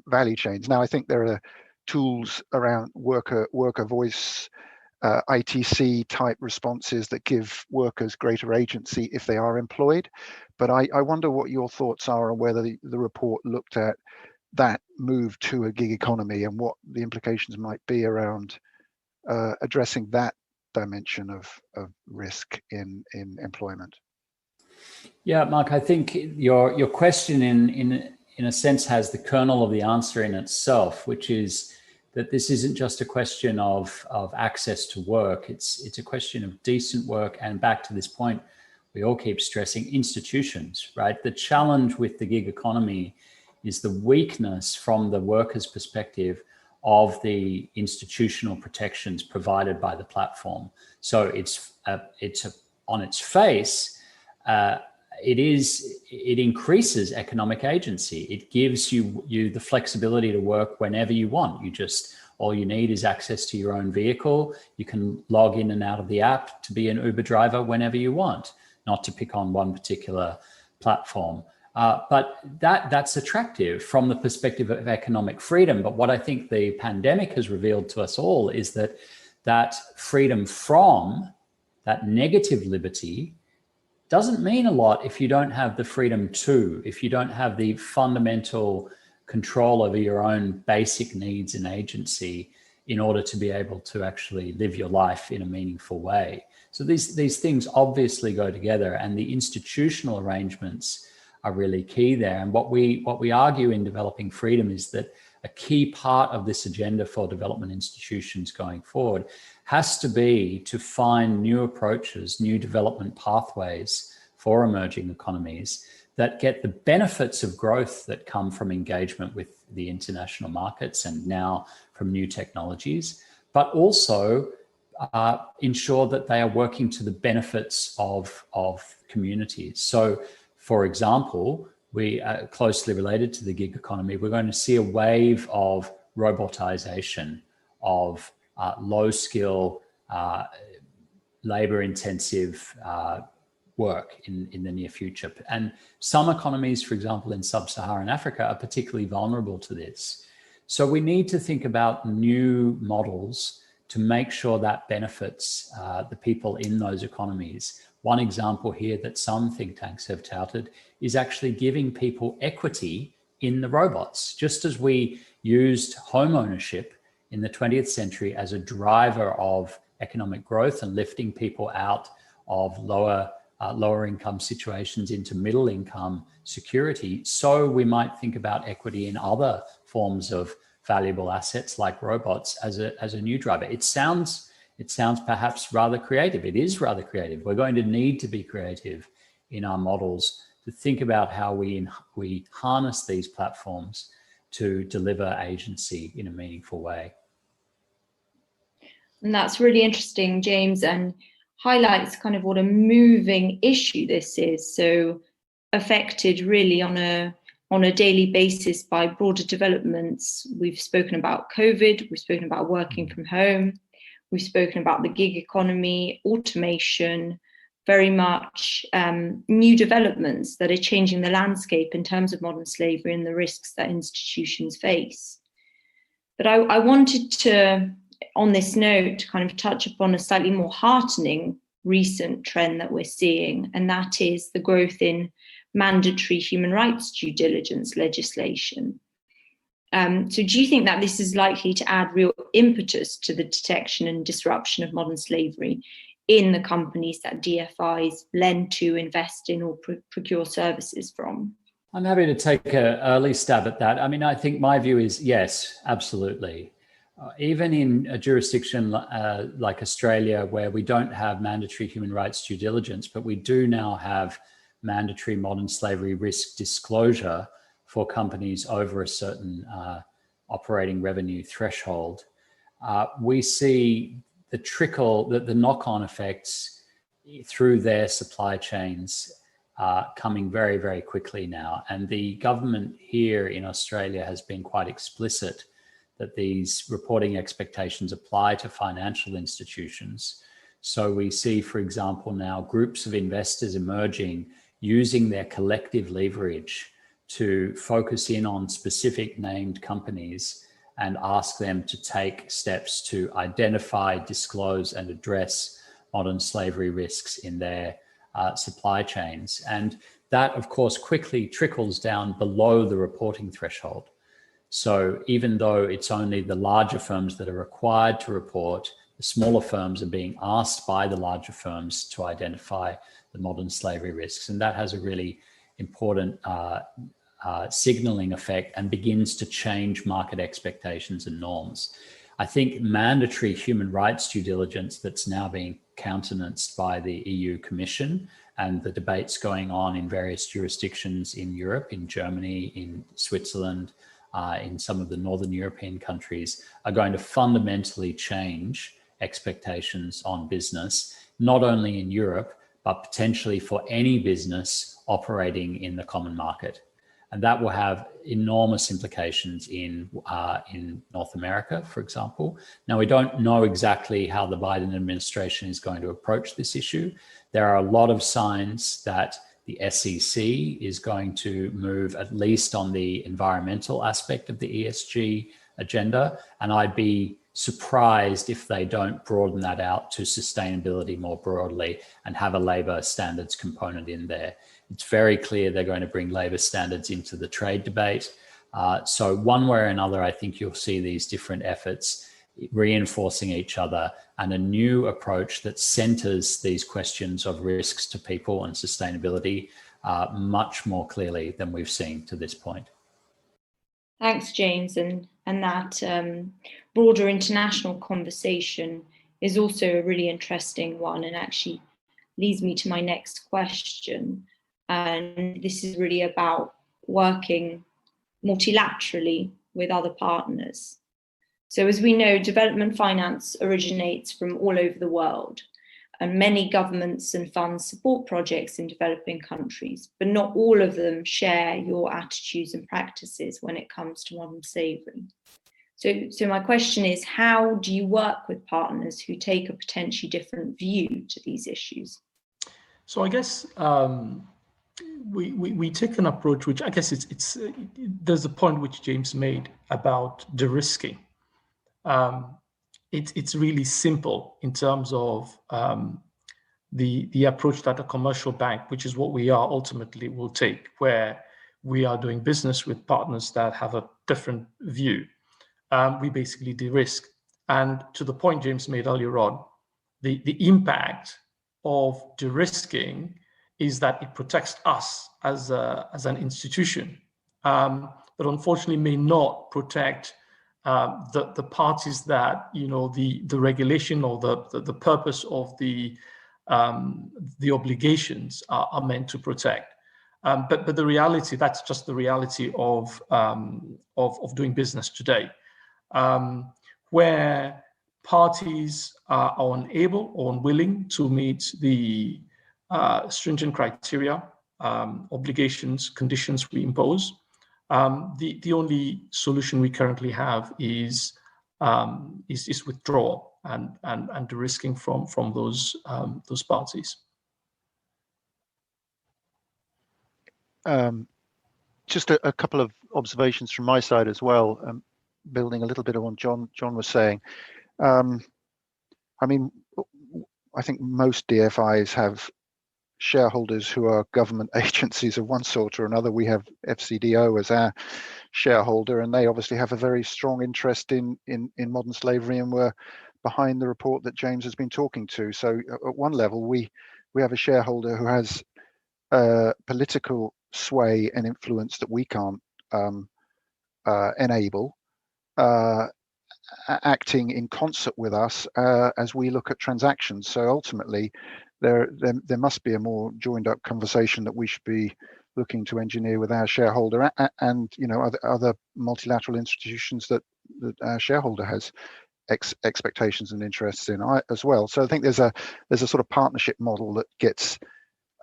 value chains. Now, I think there are tools around worker voice, ITC type responses that give workers greater agency if they are employed. But I wonder what your thoughts are on whether the report looked at that move to a gig economy and what the implications might be around addressing that dimension of risk in employment. Yeah, Mark, I think your question in a sense has the kernel of the answer in itself, which is that this isn't just a question of access to work. It's a question of decent work. And back to this point, we all keep stressing institutions, right? The challenge with the gig economy is the weakness from the worker's perspective of the institutional protections provided by the platform. So it's on its face, it increases economic agency. It gives you the flexibility to work whenever you want. All you need is access to your own vehicle. You can log in and out of the app to be an Uber driver whenever you want, not to pick on one particular platform. But that's attractive from the perspective of economic freedom. But what I think the pandemic has revealed to us all is that freedom from that negative liberty doesn't mean a lot if you don't have the freedom to, if you don't have the fundamental control over your own basic needs and agency in order to be able to actually live your life in a meaningful way. So these things obviously go together, and the institutional arrangements are really key there. And what we argue in Developing Freedom is that a key part of this agenda for development institutions going forward has to be to find new approaches, new development pathways for emerging economies that get the benefits of growth that come from engagement with the international markets and now from new technologies, but also ensure that they are working to the benefits of communities. So, for example, we are closely related to the gig economy. We're going to see a wave of robotization, of low-skill, labor-intensive work in the near future. And some economies, for example, in sub-Saharan Africa, are particularly vulnerable to this. So we need to think about new models to make sure that benefits the people in those economies. One example here that some think tanks have touted is actually giving people equity in the robots. Just as we used home ownership in the 20th century as a driver of economic growth and lifting people out of lower income situations into middle income security, so we might think about equity in other forms of valuable assets like robots as a new driver. It sounds perhaps rather creative. It is rather creative. We're going to need to be creative in our models to think about how we harness these platforms to deliver agency in a meaningful way. And that's really interesting, James, and highlights kind of what a moving issue this is. So affected really on a daily basis by broader developments. We've spoken about COVID, we've spoken about working from home, we've spoken about the gig economy, automation, very much new developments that are changing the landscape in terms of modern slavery and the risks that institutions face. But I wanted to, on this note, kind of touch upon a slightly more heartening recent trend that we're seeing, and that is the growth in mandatory human rights due diligence legislation. So do you think that this is likely to add real impetus to the detection and disruption of modern slavery in the companies that DFIs lend to, invest in, or procure services from? I'm happy to take an early stab at that. I mean, I think my view is yes, absolutely. Even in a jurisdiction like Australia, where we don't have mandatory human rights due diligence, but we do now have mandatory modern slavery risk disclosure for companies over a certain operating revenue threshold, we see the knock-on effects through their supply chains coming very, very quickly now. And the government here in Australia has been quite explicit that these reporting expectations apply to financial institutions. So we see, for example, now groups of investors emerging using their collective leverage to focus in on specific named companies and ask them to take steps to identify, disclose, and address modern slavery risks in their supply chains. And that, of course, quickly trickles down below the reporting threshold. So even though it's only the larger firms that are required to report, the smaller firms are being asked by the larger firms to identify the modern slavery risks. And that has a really important signaling effect and begins to change market expectations and norms. I think mandatory human rights due diligence that's now being countenanced by the EU Commission and the debates going on in various jurisdictions in Europe, in Germany, in Switzerland, in some of the Northern European countries are going to fundamentally change expectations on business, not only in Europe, but potentially for any business operating in the common market. And that will have enormous implications in North America, for example. Now, we don't know exactly how the Biden administration is going to approach this issue. There are a lot of signs that the SEC is going to move at least on the environmental aspect of the ESG agenda. And I'd be surprised if they don't broaden that out to sustainability more broadly and have a labor standards component in there. It's very clear they're going to bring labor standards into the trade debate. So one way or another, I think you'll see these different efforts reinforcing each other and a new approach that centers these questions of risks to people and sustainability much more clearly than we've seen to this point. Thanks, James. And that broader international conversation is also a really interesting one and actually leads me to my next question. And this is really about working multilaterally with other partners. So as we know, development finance originates from all over the world, and many governments and funds support projects in developing countries, but not all of them share your attitudes and practices when it comes to modern slavery. So my question is, how do you work with partners who take a potentially different view to these issues? So I guess we take an approach which I guess it's there's a point which James made about de-risking. It's really simple in terms of the approach that a commercial bank, which is what we are ultimately, will take, where we are doing business with partners that have a different view. We basically de-risk. And to the point James made earlier on, the impact of de-risking is that it protects us as an institution, but unfortunately may not protect the parties that, you know, the regulation or the purpose of the obligations are meant to protect. But the reality, that's just the reality of doing business today, where parties are unable or unwilling to meet the stringent criteria obligations, conditions we impose. The only solution we currently have is withdrawal and de-risking from those parties. Just a couple of observations from my side as well, building a little bit on what John was saying. I mean, I think most DFIs have shareholders who are government agencies of one sort or another. We have FCDO as our shareholder, and they obviously have a very strong interest in modern slavery and were behind the report that James has been talking to. So at one level, we have a shareholder who has political sway and influence that we can't enable, acting in concert with us as we look at transactions. So ultimately, there must be a more joined up conversation that we should be looking to engineer with our shareholder and other multilateral institutions that our shareholder has expectations and interests in as well. So I think there's a sort of partnership model that gets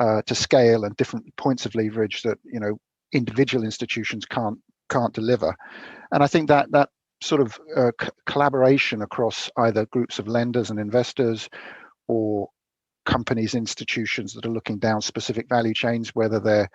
to scale and different points of leverage that individual institutions can't deliver. And I think that sort of collaboration across either groups of lenders and investors or companies, institutions that are looking down specific value chains, whether they're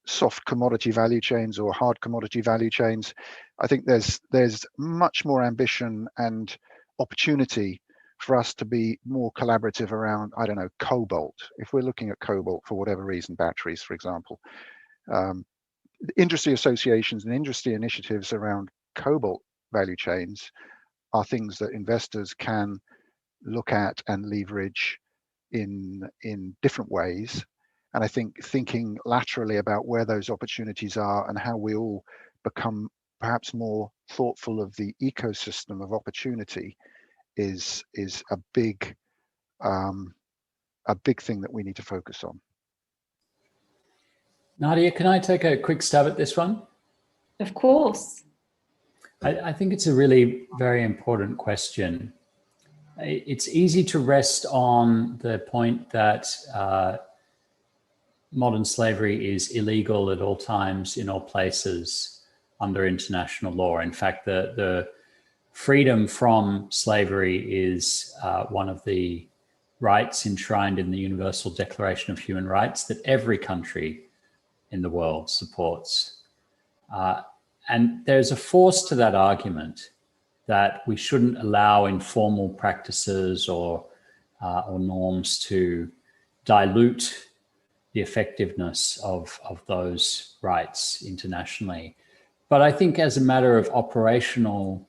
soft commodity value chains or hard commodity value chains, I think there's much more ambition and opportunity for us to be more collaborative around, I don't know, cobalt. If we're looking at cobalt for whatever reason, batteries, for example, industry associations and industry initiatives around cobalt value chains are things that investors can look at and leverage in different ways. And I think thinking laterally about where those opportunities are and how we all become perhaps more thoughtful of the ecosystem of opportunity is a big thing that we need to focus on. Nadia, can I take a quick stab at this one? Of course. I think it's a really very important question. It's easy to rest on the point that modern slavery is illegal at all times, in all places, under international law. In fact, the freedom from slavery is one of the rights enshrined in the Universal Declaration of Human Rights that every country in the world supports. And there's a force to that argument that we shouldn't allow informal practices or norms to dilute the effectiveness of those rights internationally. But I think as a matter of operational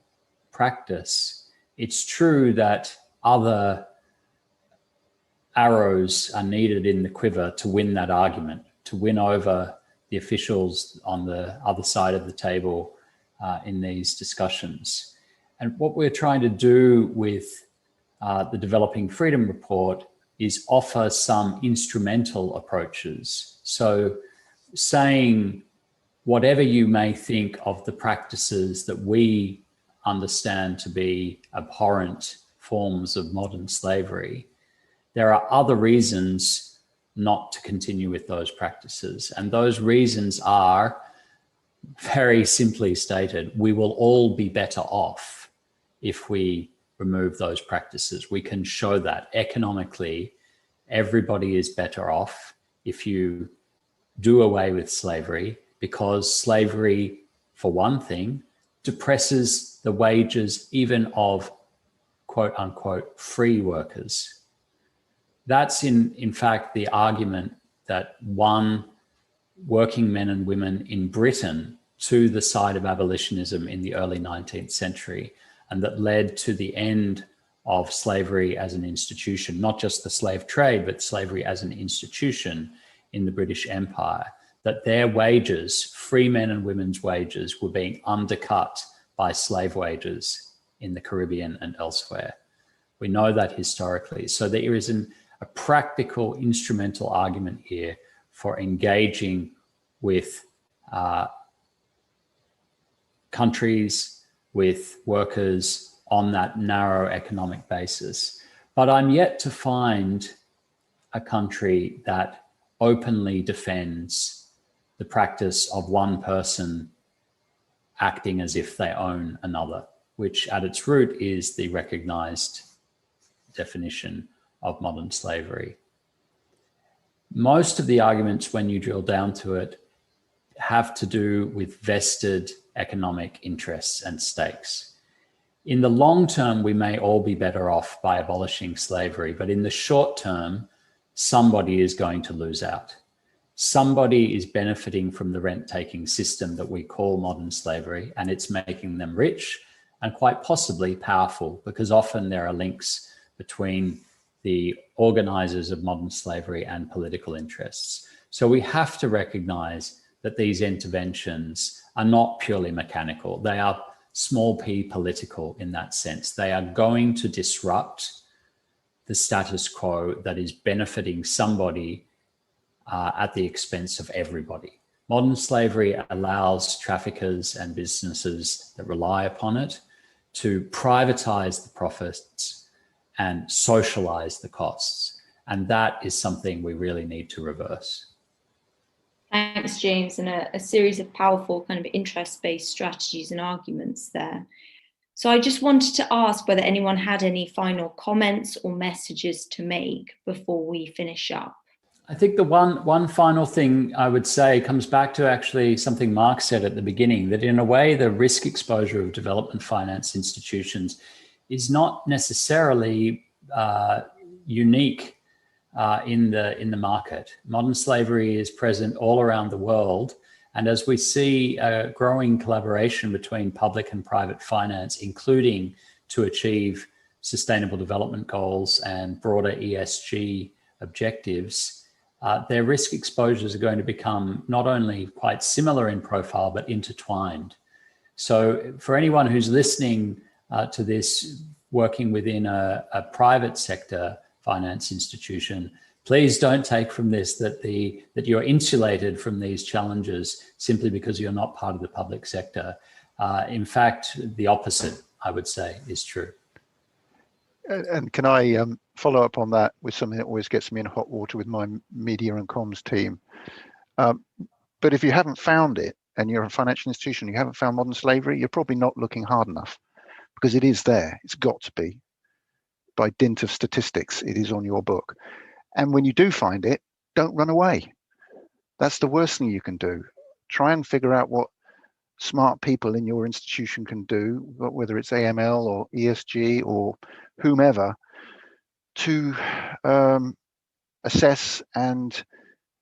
practice, it's true that other arrows are needed in the quiver to win that argument, to win over the officials on the other side of the table in these discussions. And what we're trying to do with the Developing Freedom Report is offer some instrumental approaches. So saying whatever you may think of the practices that we understand to be abhorrent forms of modern slavery, there are other reasons not to continue with those practices. And those reasons are, very simply stated, we will all be better off if we remove those practices. We can show that economically, everybody is better off if you do away with slavery, because slavery, for one thing, depresses the wages even of quote unquote free workers. That's in fact the argument that won working men and women in Britain to the side of abolitionism in the early 19th century, and that led to the end of slavery as an institution, not just the slave trade, but slavery as an institution in the British Empire, that their wages, free men and women's wages, were being undercut by slave wages in the Caribbean and elsewhere. We know that historically. So there is a practical instrumental argument here for engaging with countries, with workers on that narrow economic basis. But I'm yet to find a country that openly defends the practice of one person acting as if they own another, which at its root is the recognized definition of modern slavery. Most of the arguments, when you drill down to it, have to do with vested economic interests and stakes. In the long term, we may all be better off by abolishing slavery, but in the short term, somebody is going to lose out. Somebody is benefiting from the rent-taking system that we call modern slavery, and it's making them rich and quite possibly powerful, because often there are links between the organizers of modern slavery and political interests. So we have to recognize that these interventions are not purely mechanical. They are small p political in that sense. They are going to disrupt the status quo that is benefiting somebody at the expense of everybody. Modern slavery allows traffickers and businesses that rely upon it to privatize the profits and socialize the costs. And that is something we really need to reverse. Thanks, James, and a series of powerful kind of interest-based strategies and arguments there. So I just wanted to ask whether anyone had any final comments or messages to make before we finish up. I think the one final thing I would say comes back to actually something Mark said at the beginning, that in a way, the risk exposure of development finance institutions is not necessarily unique in the market. Modern slavery is present all around the world. And as we see a growing collaboration between public and private finance, including to achieve sustainable development goals and broader ESG objectives, their risk exposures are going to become not only quite similar in profile, but intertwined. So for anyone who's listening to this, working within a private sector finance institution, please don't take from this that you're insulated from these challenges simply because you're not part of the public sector. In fact, the opposite, I would say, is true. And can I follow up on that with something that always gets me in hot water with my media and comms team? But if you haven't found it and you're a financial institution, you haven't found modern slavery, you're probably not looking hard enough, because it is there. It's got to be. By dint of statistics, it is on your book. And when you do find it, don't run away. That's the worst thing you can do. Try and figure out what smart people in your institution can do, whether it's AML or ESG or whomever, to assess and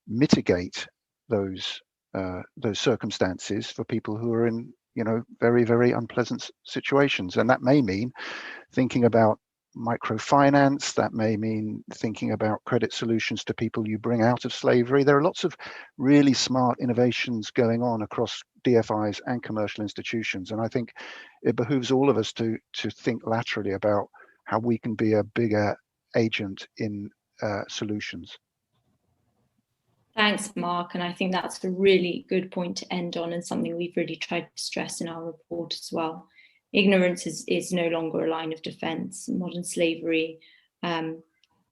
mitigate those circumstances for people who are in, very, very unpleasant situations. And that may mean thinking about microfinance, that may mean thinking about credit solutions to people you bring out of slavery. There are lots of really smart innovations going on across DFIs and commercial institutions. And I think it behooves all of us to think laterally about how we can be a bigger agent in solutions. Thanks, Mark. And I think that's a really good point to end on, and something we've really tried to stress in our report as well. Ignorance is no longer a line of defense. Modern slavery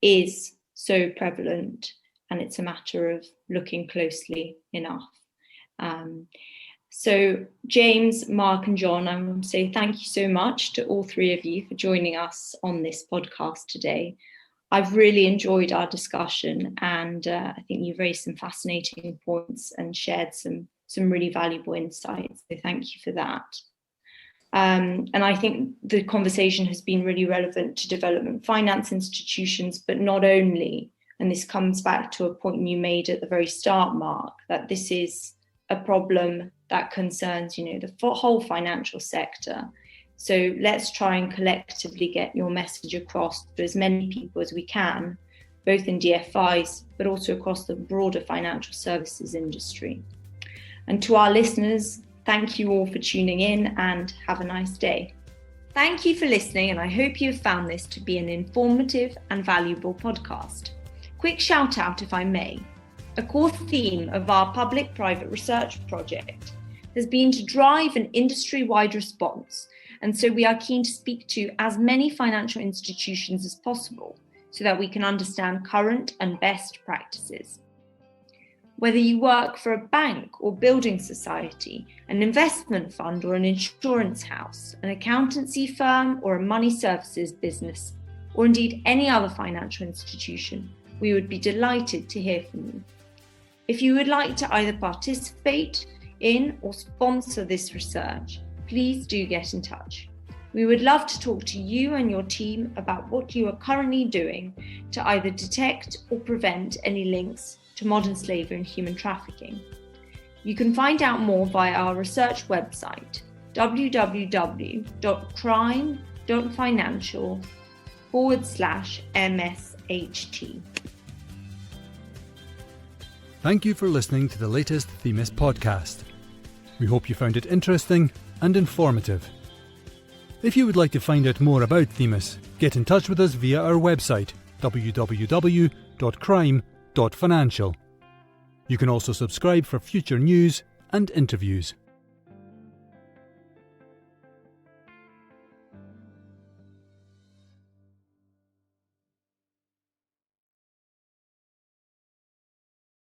is so prevalent, and it's a matter of looking closely enough. So James, Mark and John, I want to say thank you so much to all three of you for joining us on this podcast today. I've really enjoyed our discussion, and I think you've raised some fascinating points and shared some really valuable insights. So thank you for that. And I think the conversation has been really relevant to development finance institutions, but not only. And this comes back to a point you made at the very start, Mark, that this is a problem that concerns, the whole financial sector. So let's try and collectively get your message across to as many people as we can, both in DFIs, but also across the broader financial services industry. And to our listeners, thank you all for tuning in, and have a nice day. Thank you for listening, and I hope you have found this to be an informative and valuable podcast. Quick shout out, if I may. A core theme of our public-private research project has been to drive an industry-wide response, and so we are keen to speak to as many financial institutions as possible so that we can understand current and best practices. Whether you work for a bank or building society, an investment fund or an insurance house, an accountancy firm or a money services business, or indeed any other financial institution, we would be delighted to hear from you. If you would like to either participate in or sponsor this research, please do get in touch. We would love to talk to you and your team about what you are currently doing to either detect or prevent any links to modern slavery and human trafficking. You can find out more via our research website, www.crime.financial/MSHT. Thank you for listening to the latest Themis podcast. We hope you found it interesting and informative. If you would like to find out more about Themis, get in touch with us via our website, www.crime.financial. You can also subscribe for future news and interviews.